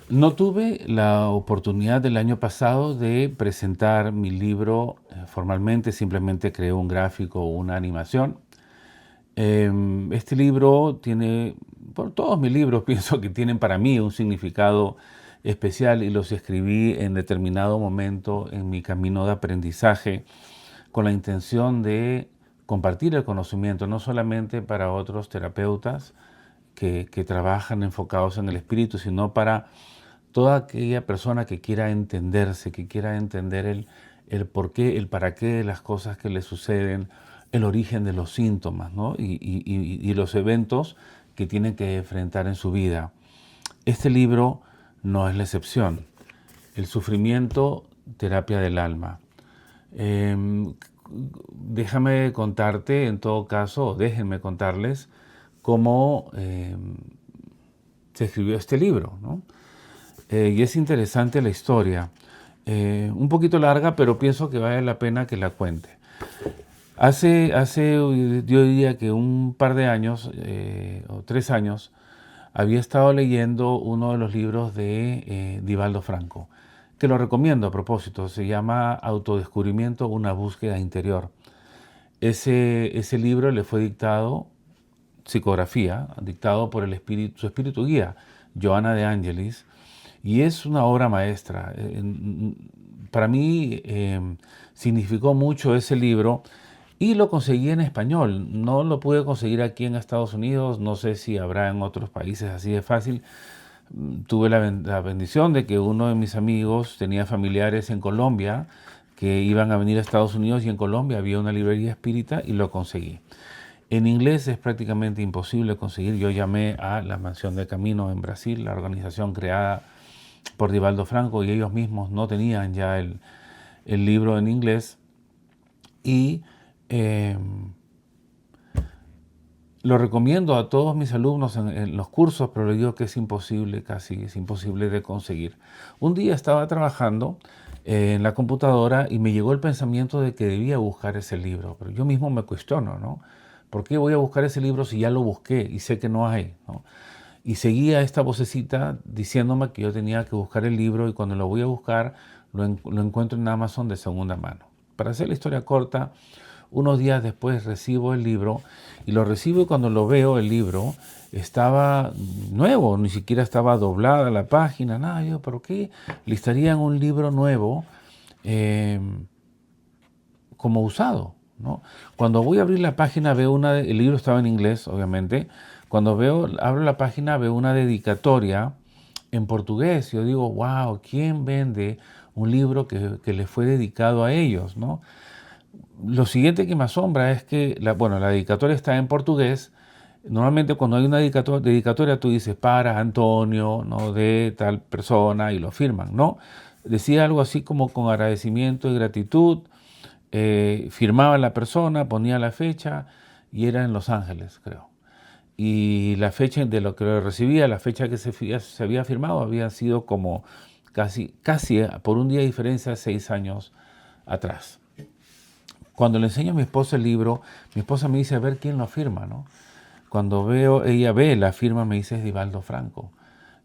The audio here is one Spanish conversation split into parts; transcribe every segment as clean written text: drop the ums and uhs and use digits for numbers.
No tuve la oportunidad del año pasado de presentar mi libro formalmente, simplemente creé un gráfico o una animación. Este libro tiene, por todos mis libros pienso que tienen para mí un significado especial y los escribí en determinado momento en mi camino de aprendizaje con la intención de compartir el conocimiento, no solamente para otros terapeutas que trabajan enfocados en el espíritu, sino para toda aquella persona que quiera entenderse, que quiera entender el por qué, el para qué de las cosas que le suceden, el origen de los síntomas, ¿no? Y los eventos que tienen que enfrentar en su vida. Este libro no es la excepción. El sufrimiento, terapia del alma. Eh, Déjame contarte, en todo caso, o déjenme contarles cómo se escribió este libro, ¿no? Y es interesante la historia. Un poquito larga, pero pienso que vale la pena que la cuente. Yo diría que un par de años, o 3 años, había estado leyendo uno de los libros de Divaldo Franco, que lo recomiendo a propósito. Se llama Autodescubrimiento, una búsqueda interior. Ese libro le fue dictado, psicografía, dictado por su espíritu guía, Joana de Angelis, y es una obra maestra. Para mí significó mucho ese libro y lo conseguí en español. No lo pude conseguir aquí en Estados Unidos, no sé si habrá en otros países así de fácil. Tuve la bendición de que uno de mis amigos tenía familiares en Colombia que iban a venir a Estados Unidos y en Colombia había una librería espírita y lo conseguí. En inglés es prácticamente imposible conseguir. Yo llamé a la Mansión de Camino en Brasil, la organización creada por Divaldo Franco, y ellos mismos no tenían ya el libro en inglés. Y eh, lo recomiendo a todos mis alumnos en los cursos, pero les digo que es imposible, casi es imposible de conseguir. Un día estaba trabajando en la computadora y me llegó el pensamiento de que debía buscar ese libro, pero yo mismo me cuestiono, ¿no? ¿Por qué voy a buscar ese libro si ya lo busqué y sé que no hay, ¿no? Y seguía esta vocecita diciéndome que yo tenía que buscar el libro y cuando lo voy a buscar lo encuentro en Amazon de segunda mano. Para hacer la historia corta, unos días después recibo el libro y lo recibo y cuando lo veo el libro estaba nuevo, ni siquiera estaba doblada la página, nada. Yo, ¿pero qué? Listarían un libro nuevo eh, como usado, ¿no? Cuando voy a abrir la página veo el libro estaba en inglés, obviamente. Cuando abro la página veo una dedicatoria en portugués. Yo digo, wow, ¿quién vende un libro que le fue dedicado a ellos, ¿no? Lo siguiente que me asombra es que, la dedicatoria está en portugués. Normalmente cuando hay una dedicatoria tú dices para Antonio, ¿no? De tal persona y lo firman, ¿no? Decía algo así como con agradecimiento y gratitud, firmaba la persona, ponía la fecha y era en Los Ángeles, creo. Y la fecha de lo que lo recibía, la fecha que se había firmado había sido como casi por un día de diferencia 6 años atrás. Cuando le enseño a mi esposa el libro, mi esposa me dice a ver quién lo firma, ¿no? Cuando ella ve la firma, me dice es Divaldo Franco.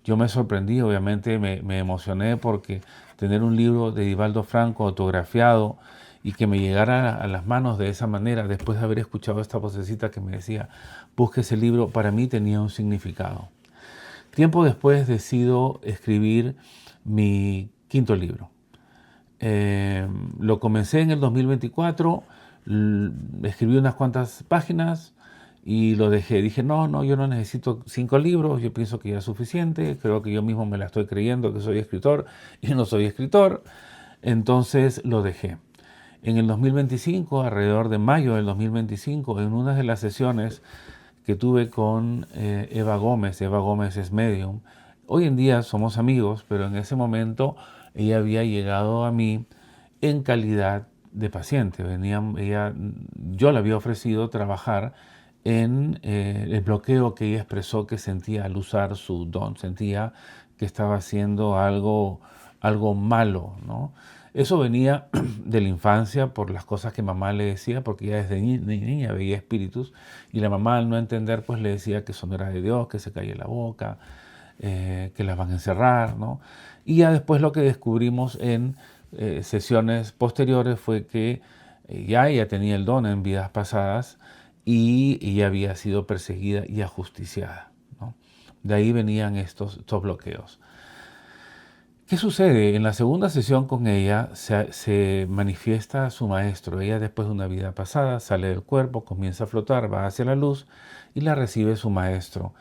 Yo me sorprendí, obviamente me emocioné porque tener un libro de Divaldo Franco autografiado y que me llegara a las manos de esa manera, después de haber escuchado esta vocecita que me decía, busque ese libro, para mí tenía un significado. Tiempo después decido escribir mi quinto libro. Lo comencé en el 2024, escribí unas cuantas páginas y lo dejé. Dije, no, yo no necesito 5 libros, yo pienso que ya es suficiente, creo que yo mismo me la estoy creyendo que soy escritor y no soy escritor, entonces lo dejé. En el 2025, alrededor de mayo del 2025, en una de las sesiones que tuve con Eva Gómez es medium, hoy en día somos amigos, pero en ese momento ella había llegado a mí en calidad de paciente. Yo le había ofrecido trabajar en el bloqueo que ella expresó que sentía al usar su don. Sentía que estaba haciendo algo malo, ¿no? Eso venía de la infancia por las cosas que mamá le decía, porque ella desde niña veía espíritus y la mamá al no entender pues le decía que eso no era de Dios, que se caía la boca. que las van a encerrar, ¿no? Y ya después lo que descubrimos en sesiones posteriores fue que ya ella tenía el don en vidas pasadas y ella había sido perseguida y ajusticiada, ¿no? De ahí venían estos bloqueos. ¿Qué sucede? En la segunda sesión con ella se manifiesta su maestro. Ella, después de una vida pasada, sale del cuerpo, comienza a flotar, va hacia la luz y la recibe su maestro.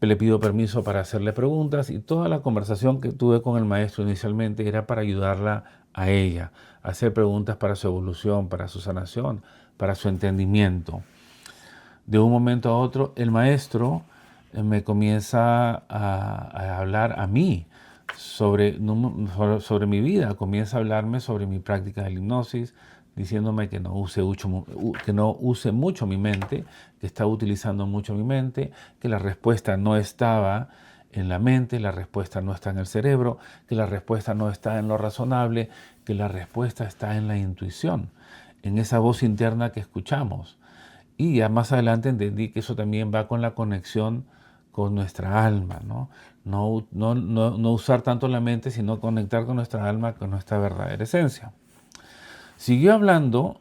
Le pido permiso para hacerle preguntas y toda la conversación que tuve con el maestro inicialmente era para ayudarla a ella, a hacer preguntas para su evolución, para su sanación, para su entendimiento. De un momento a otro, el maestro me comienza a hablar a mí sobre mi vida, comienza a hablarme sobre mi práctica de la hipnosis, diciéndome que no use mucho mi mente, que estaba utilizando mucho mi mente, que la respuesta no estaba en la mente, la respuesta no está en el cerebro, que la respuesta no está en lo razonable, que la respuesta está en la intuición, en esa voz interna que escuchamos. Y ya más adelante entendí que eso también va con la conexión con nuestra alma, ¿no? No usar tanto la mente, sino conectar con nuestra alma, con nuestra verdadera esencia. Siguió hablando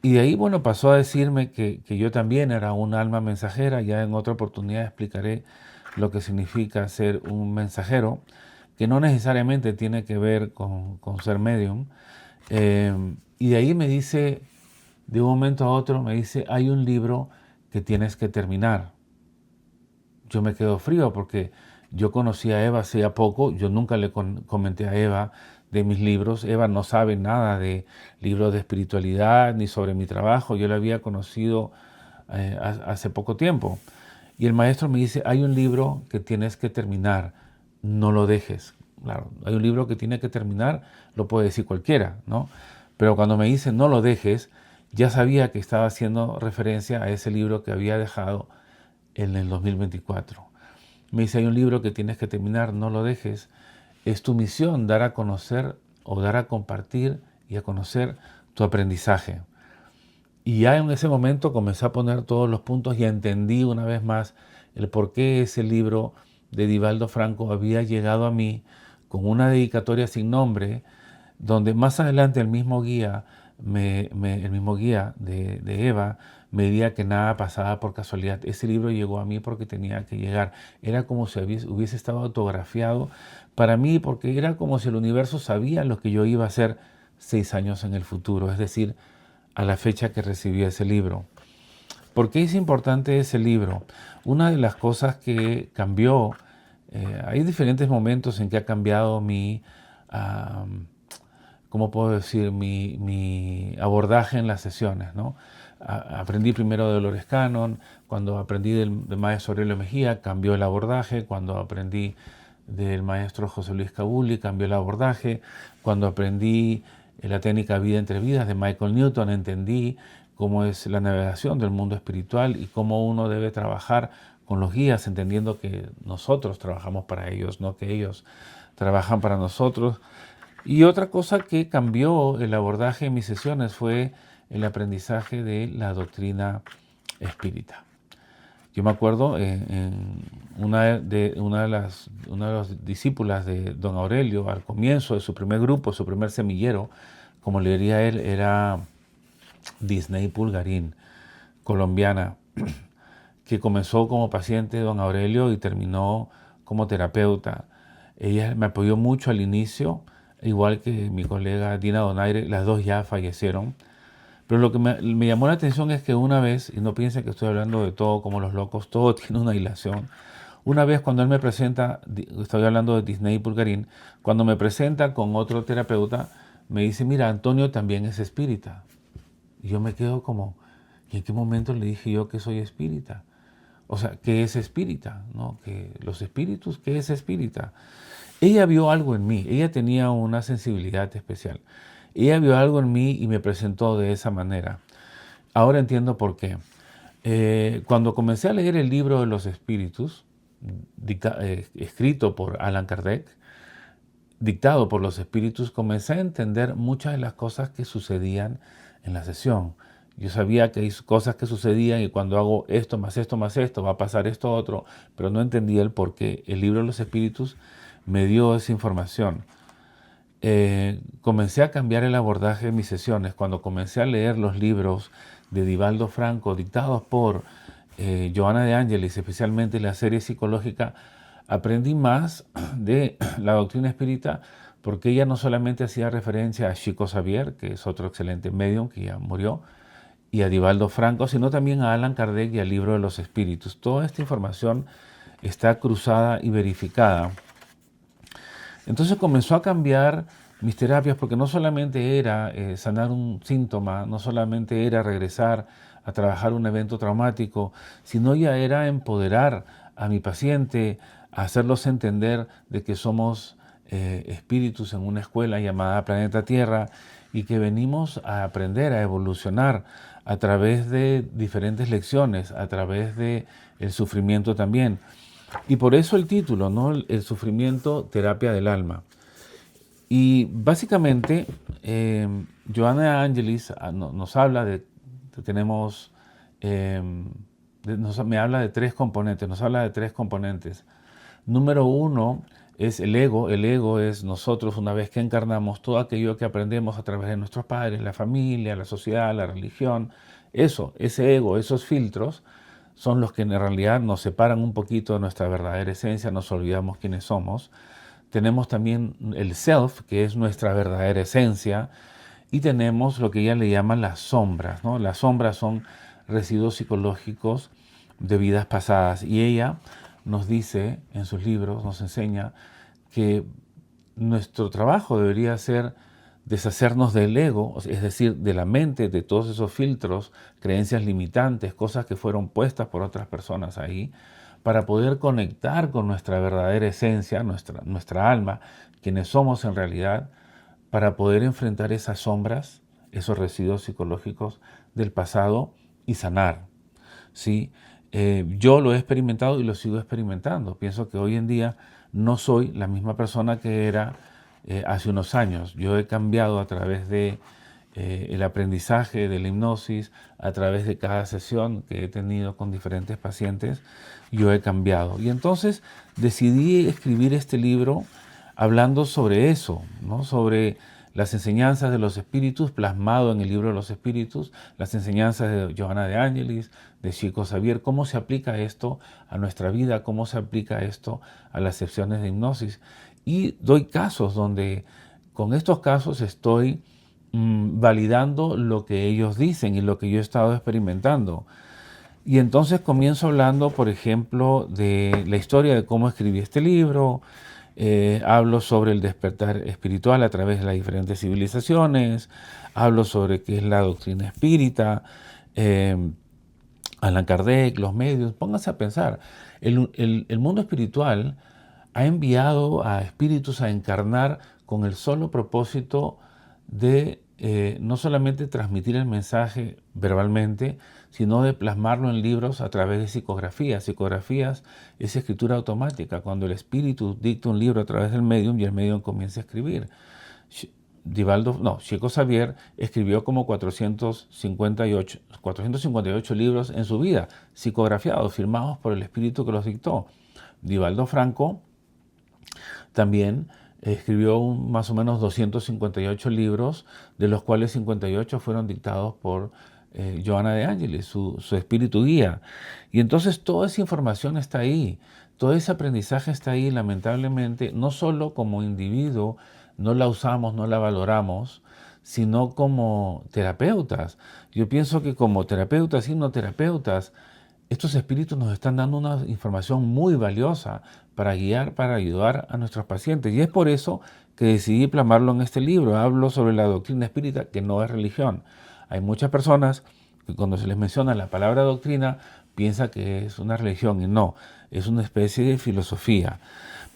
y de ahí, bueno, pasó a decirme que yo también era un alma mensajera. Ya en otra oportunidad explicaré lo que significa ser un mensajero, que no necesariamente tiene que ver con ser medium. Y de ahí me dice, de un momento a otro, me dice, hay un libro que tienes que terminar. Yo me quedo frío porque yo conocí a Eva hacía poco, yo nunca le comenté a Eva de mis libros. Eva no sabe nada de libros de espiritualidad ni sobre mi trabajo, yo la había conocido hace poco tiempo. Y el maestro me dice, hay un libro que tienes que terminar, no lo dejes. Claro, hay un libro que tiene que terminar, lo puede decir cualquiera, ¿no? Pero cuando me dice no lo dejes, ya sabía que estaba haciendo referencia a ese libro que había dejado en el 2024. Me dice, hay un libro que tienes que terminar, no lo dejes. Es tu misión dar a conocer o dar a compartir y a conocer tu aprendizaje. Y ya en ese momento comencé a poner todos los puntos y entendí una vez más el por qué ese libro de Divaldo Franco había llegado a mí con una dedicatoria sin nombre, donde más adelante el mismo guía, de Eva, me diría que nada pasaba por casualidad. Ese libro llegó a mí porque tenía que llegar. Era como si hubiese estado autografiado para mí, porque era como si el universo sabía lo que yo iba a hacer 6 años en el futuro, es decir, a la fecha que recibí ese libro. ¿Por qué es importante ese libro? Una de las cosas que cambió, hay diferentes momentos en que ha cambiado ¿cómo puedo decir? Mi abordaje en las sesiones, ¿no? Aprendí primero de Dolores Cannon, cuando aprendí del maestro Aurelio Mejía, cambió el abordaje, cuando aprendí del maestro José Luis Cabuli, cambió el abordaje, cuando aprendí la técnica Vida entre Vidas de Michael Newton, entendí cómo es la navegación del mundo espiritual y cómo uno debe trabajar con los guías, entendiendo que nosotros trabajamos para ellos, no que ellos trabajan para nosotros. Y otra cosa que cambió el abordaje en mis sesiones fue el aprendizaje de la doctrina espírita. Yo me acuerdo en una de las discípulas de don Aurelio, al comienzo de su primer grupo, su primer semillero, como le diría él, era Disney Pulgarín, colombiana, que comenzó como paciente de don Aurelio y terminó como terapeuta. Ella me apoyó mucho al inicio, igual que mi colega Dina Donaire, las dos ya fallecieron. Pero lo que me llamó la atención es que una vez, y no piensen que estoy hablando de todo como los locos, todo tiene una hilación. Una vez cuando él me presenta, estoy hablando de Disney Pulgarín, cuando me presenta con otro terapeuta, me dice, mira, Antonio también es espírita. Y yo me quedo como, ¿y en qué momento le dije yo que soy espírita? O sea, ¿qué es espírita? ¿No? Que los espíritus, ¿qué es espírita? Ella vio algo en mí, ella tenía una sensibilidad especial. Ella vio algo en mí y me presentó de esa manera. Ahora entiendo por qué. Cuando comencé a leer el libro de los espíritus, escrito por Allan Kardec, dictado por los espíritus, comencé a entender muchas de las cosas que sucedían en la sesión. Yo sabía que hay cosas que sucedían y cuando hago esto más esto más esto, va a pasar esto otro, pero no entendía el por qué. El libro de los espíritus me dio esa información. Comencé a cambiar el abordaje de mis sesiones cuando comencé a leer los libros de Divaldo Franco dictados por Johanna de Angelis, especialmente la serie psicológica. Aprendí más de la doctrina espírita porque ella no solamente hacía referencia a Chico Xavier, que es otro excelente medium que ya murió, y a Divaldo Franco, sino también a Allan Kardec y al libro de los espíritus. Toda esta información está cruzada y verificada. Entonces comenzó a cambiar mis terapias porque no solamente era sanar un síntoma, no solamente era regresar a trabajar un evento traumático, sino ya era empoderar a mi paciente, hacerlos entender de que somos espíritus en una escuela llamada Planeta Tierra y que venimos a aprender, a evolucionar a través de diferentes lecciones, a través de el sufrimiento también. Y por eso el título, ¿no? El sufrimiento, terapia del alma. Y básicamente, Johanna de Angelis nos habla tenemos, me habla de tres componentes, nos habla de tres componentes. Número uno es el ego. El ego es nosotros, una vez que encarnamos, todo aquello que aprendemos a través de nuestros padres, la familia, la sociedad, la religión. Ese ego, esos filtros, son los que en realidad nos separan un poquito de nuestra verdadera esencia, nos olvidamos quiénes somos. Tenemos también el self, que es nuestra verdadera esencia, y tenemos lo que ella le llama las sombras, ¿no? Las sombras son residuos psicológicos de vidas pasadas, y ella nos dice en sus libros, nos enseña que nuestro trabajo debería ser deshacernos del ego, es decir, de la mente, de todos esos filtros, creencias limitantes, cosas que fueron puestas por otras personas ahí, para poder conectar con nuestra verdadera esencia, nuestra alma, quienes somos en realidad, para poder enfrentar esas sombras, esos residuos psicológicos del pasado y sanar. ¿Sí? Yo lo he experimentado y lo sigo experimentando. Pienso que hoy en día no soy la misma persona que era hace unos años. Yo he cambiado a través de el aprendizaje de la hipnosis, a través de cada sesión que he tenido con diferentes pacientes, yo he cambiado. Y entonces decidí escribir este libro hablando sobre eso, ¿no? Sobre las enseñanzas de los espíritus, plasmado en el libro de los espíritus, las enseñanzas de Johanna de Angelis, de Chico Xavier, cómo se aplica esto a nuestra vida, cómo se aplica esto a las sesiones de hipnosis. Y doy casos donde con estos casos estoy validando lo que ellos dicen y lo que yo he estado experimentando. Y entonces comienzo hablando, por ejemplo, de la historia de cómo escribí este libro. Hablo sobre el despertar espiritual a través de las diferentes civilizaciones. Hablo sobre qué es la doctrina espírita. Allan Kardec, los medios. Pónganse a pensar. El mundo espiritual ha enviado a espíritus a encarnar con el solo propósito de no solamente transmitir el mensaje verbalmente, sino de plasmarlo en libros a través de psicografías. Psicografías es escritura automática, cuando el espíritu dicta un libro a través del medium y el medium comienza a escribir. Chico Xavier escribió como 458 libros en su vida, psicografiados, firmados por el espíritu que los dictó. Divaldo Franco también escribió más o menos 258 libros, de los cuales 58 fueron dictados por Johanna de Angelis, su espíritu guía. Y entonces toda esa información está ahí, todo ese aprendizaje está ahí. Lamentablemente, no solo como individuo no la usamos, no la valoramos, sino como terapeutas. Yo pienso que como terapeutas y no terapeutas, estos espíritus nos están dando una información muy valiosa para guiar, para ayudar a nuestros pacientes. Y es por eso que decidí plasmarlo en este libro. Hablo sobre la doctrina espírita, que no es religión. Hay muchas personas que cuando se les menciona la palabra doctrina, piensan que es una religión, y no, es una especie de filosofía.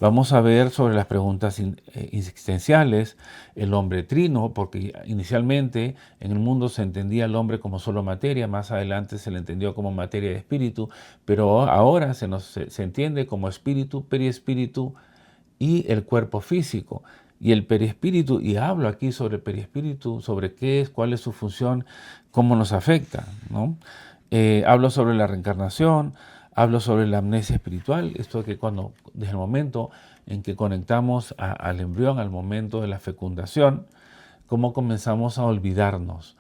Vamos a ver sobre las preguntas existenciales, el hombre trino, porque inicialmente en el mundo se entendía al hombre como solo materia, más adelante se le entendió como materia de espíritu, pero ahora se entiende como espíritu, periespíritu y el cuerpo físico. Y el perispíritu, y hablo aquí sobre el perispíritu, sobre qué es, cuál es su función, cómo nos afecta, ¿no? Hablo sobre la reencarnación, hablo sobre la amnesia espiritual, esto que desde el momento en que conectamos al embrión, al momento de la fecundación, cómo comenzamos a olvidarnos,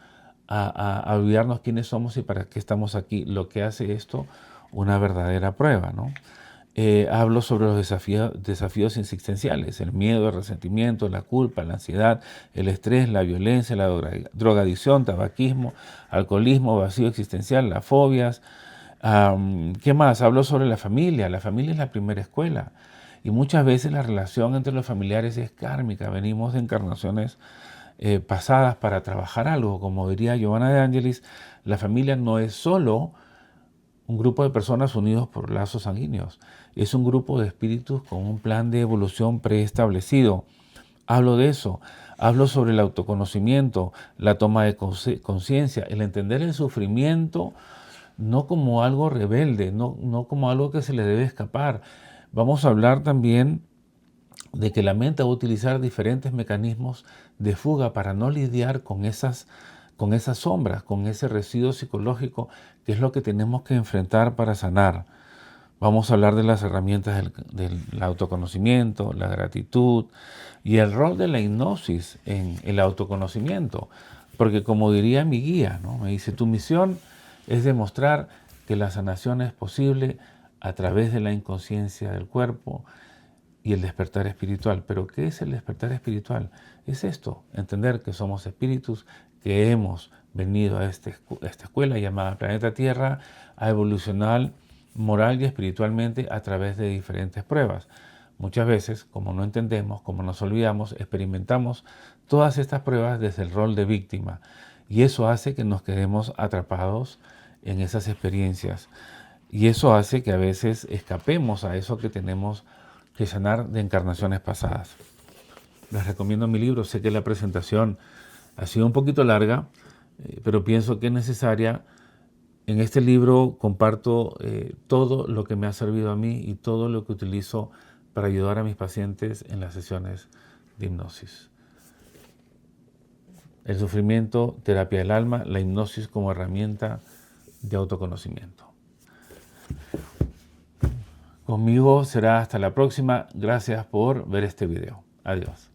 a olvidarnos quiénes somos y para qué estamos aquí, lo que hace esto una verdadera prueba, ¿no? Hablo sobre los desafíos existenciales, el miedo, el resentimiento, la culpa, la ansiedad, el estrés, la violencia, la drogadicción, tabaquismo, alcoholismo, vacío existencial, las fobias. ¿Qué más? Hablo sobre la familia. La familia es la primera escuela. Y muchas veces la relación entre los familiares es kármica. Venimos de encarnaciones pasadas para trabajar algo. Como diría Giovanna de Angelis, la familia no es solo un grupo de personas unidos por lazos sanguíneos. Es un grupo de espíritus con un plan de evolución preestablecido. Hablo de eso. Hablo sobre el autoconocimiento, la toma de conciencia, el entender el sufrimiento no como algo rebelde, no como algo que se le debe escapar. Vamos a hablar también de que la mente va a utilizar diferentes mecanismos de fuga para no lidiar con esas sombras, con ese residuo psicológico, que es lo que tenemos que enfrentar para sanar. Vamos a hablar de las herramientas del autoconocimiento, la gratitud y el rol de la hipnosis en el autoconocimiento. Porque como diría mi guía, ¿no? Me dice, tu misión es demostrar que la sanación es posible a través de la inconsciencia del cuerpo y el despertar espiritual. ¿Pero qué es el despertar espiritual? Es esto, entender que somos espíritus, que hemos venido a esta escuela llamada Planeta Tierra a evolucionar moral y espiritualmente a través de diferentes pruebas. Muchas veces, como no entendemos, como nos olvidamos, experimentamos todas estas pruebas desde el rol de víctima. Y eso hace que nos quedemos atrapados en esas experiencias. Y eso hace que a veces escapemos a eso que tenemos que sanar de encarnaciones pasadas. Les recomiendo mi libro. Sé que la presentación ha sido un poquito larga, pero pienso que es necesaria. En este libro comparto todo lo que me ha servido a mí y todo lo que utilizo para ayudar a mis pacientes en las sesiones de hipnosis. El sufrimiento, terapia del alma, la hipnosis como herramienta de autoconocimiento. Conmigo será hasta la próxima. Gracias por ver este video. Adiós.